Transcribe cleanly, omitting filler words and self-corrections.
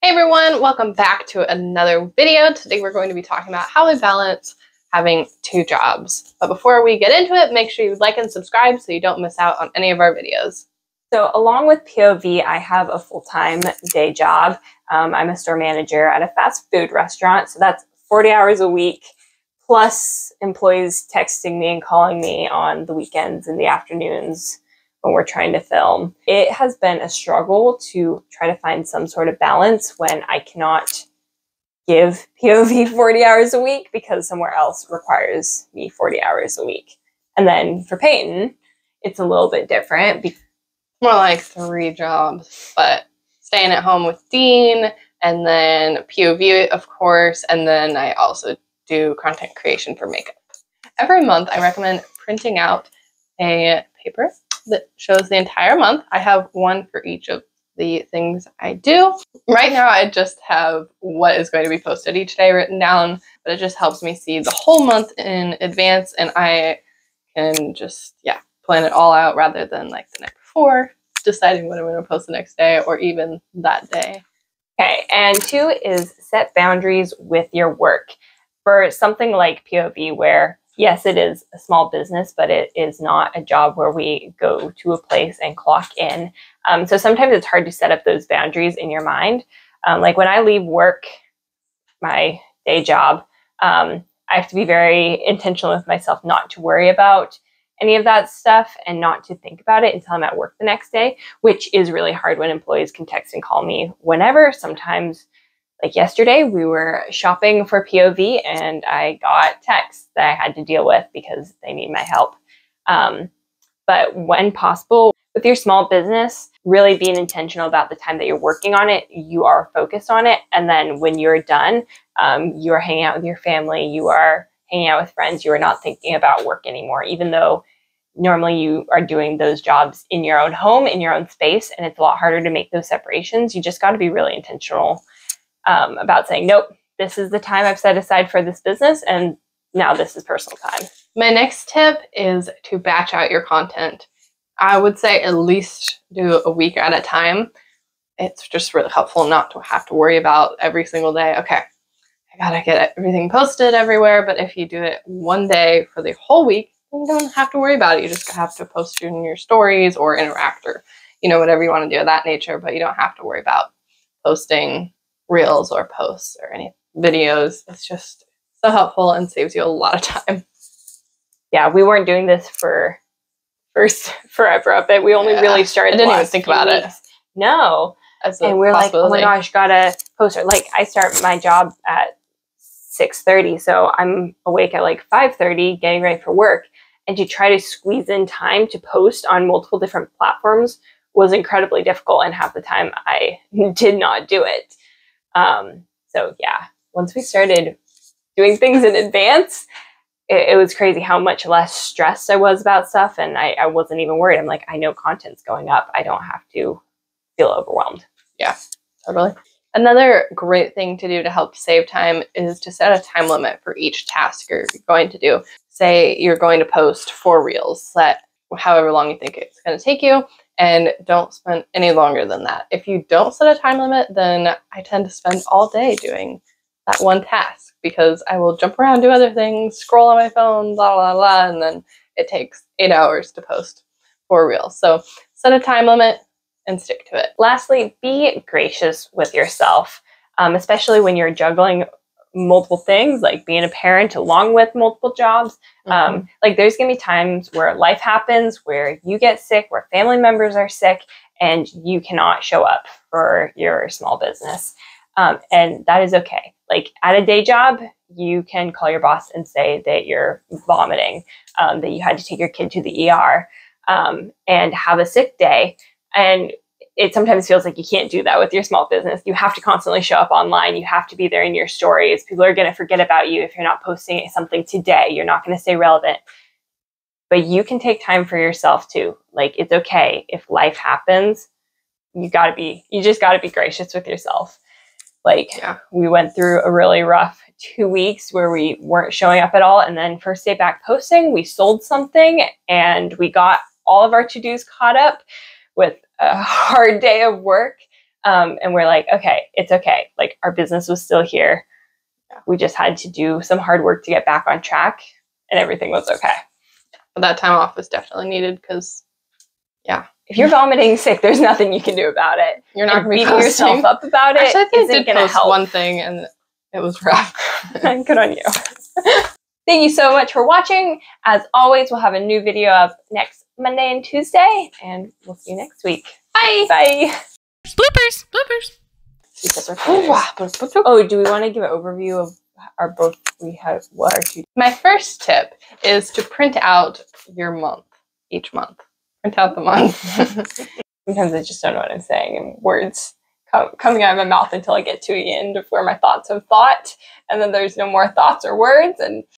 Hey everyone, welcome back to another video. Today we're going to be talking about how we balance having two jobs. But before we get into it, make sure you like and subscribe so you don't miss out on any of our videos. So along with POV, I have a full-time day job. I'm a store manager at a fast food restaurant. So that's 40 hours a week, plus employees texting me and calling me on the weekends and the afternoons when we're trying to film. It has been a struggle to try to find some sort of balance when I cannot give POV 40 hours a week because somewhere else requires me 40 hours a week. And then for Peyton, it's a little bit different. More like 3 jobs, but staying at home with Dean, and then POV, of course, and then I also do content creation for makeup. Every month, I recommend printing out a paper that shows the entire month. I have one for each of the things I do. Right now, I just have what is going to be posted each day written down, but it just helps me see the whole month in advance, and I can just, plan it all out rather than like the night before, deciding when I'm going to post the next day or even that day. Okay, and 2 is set boundaries with your work. For something like POV, where yes, it is a small business, but it is not a job where we go to a place and clock in. So sometimes it's hard to set up those boundaries in your mind. Like when I leave work, my day job, I have to be very intentional with myself not to worry about any of that stuff and not to think about it until I'm at work the next day, which is really hard when employees can text and call me whenever. Sometimes, like yesterday, we were shopping for POV and I got texts that I had to deal with because they need my help. But when possible, with your small business, really being intentional about the time that you're working on it, you are focused on it. And then when you're done, you are hanging out with your family, you are hanging out with friends, you are not thinking about work anymore, even though normally you are doing those jobs in your own home, in your own space, and it's a lot harder to make those separations. You just got to be really intentional about saying, nope, this is the time I've set aside for this business, and now this is personal time. My next tip is to batch out your content. I would say at least do a week at a time. It's just really helpful not to have to worry about every single day, okay, I gotta get everything posted everywhere. But if you do it one day for the whole week, you don't have to worry about it. You just have to post in your stories or interact or, whatever you want to do of that nature, but you don't have to worry about posting reels or posts or any videos. It's just so helpful and saves you a lot of time. Yeah, we weren't doing this for forever of it. We only really started. I didn't even think about it. No. And we're like, oh my gosh, gotta post it. Like I start my job at 6:30, so I'm awake at like 5:30 getting ready for work. And to try to squeeze in time to post on multiple different platforms was incredibly difficult. And half the time I did not do it. So yeah, once we started doing things in advance, it was crazy how much less stressed I was about stuff. And I wasn't even worried. I'm like, I know content's going up. I don't have to feel overwhelmed. Yeah, totally. Another great thing to do to help save time is to set a time limit for each task you're going to do. Say you're going to post 4 reels, set however long you think it's going to take you, and don't spend any longer than that. If you don't set a time limit, then I tend to spend all day doing that one task because I will jump around, do other things, scroll on my phone, blah, blah, blah, and then it takes 8 hours to post 4 reels. So set a time limit and stick to it. Lastly, be gracious with yourself, especially when you're juggling multiple things, like being a parent along with multiple jobs. Like there's gonna be times where life happens, where you get sick, where family members are sick, and you cannot show up for your small business. And that is okay. Like at a day job, you can call your boss and say that you're vomiting, that you had to take your kid to the ER, and have a sick day. And it sometimes feels like you can't do that with your small business. You have to constantly show up online. You have to be there in your stories. People are going to forget about you if you're not posting something today. You're not going to stay relevant. But you can take time for yourself too. Like it's okay if life happens. You just got to be gracious with yourself. Like we went through a really rough 2 weeks where we weren't showing up at all. And then first day back posting, we sold something and we got all of our to-dos caught up with a hard day of work. And we're like, okay, it's okay. Like our business was still here. We just had to do some hard work to get back on track, and everything was okay. But that time off was definitely needed because, yeah. If you're vomiting sick, there's nothing you can do about it. You're not going to be beating yourself up about it. Actually, I think I did post help. one thing, and it was rough. Good on you. Thank you so much for watching. As always, we'll have a new video up next Monday and Tuesday, and we'll see you next week. Bye. Bye. Bloopers. Bloopers. Oh, do we want to give an overview of what our two? My first tip is to print out your month each month. Print out the month. Sometimes I just don't know what I'm saying, and words coming out of my mouth until I get to the end of where my thoughts have thought, and then there's no more thoughts or words, and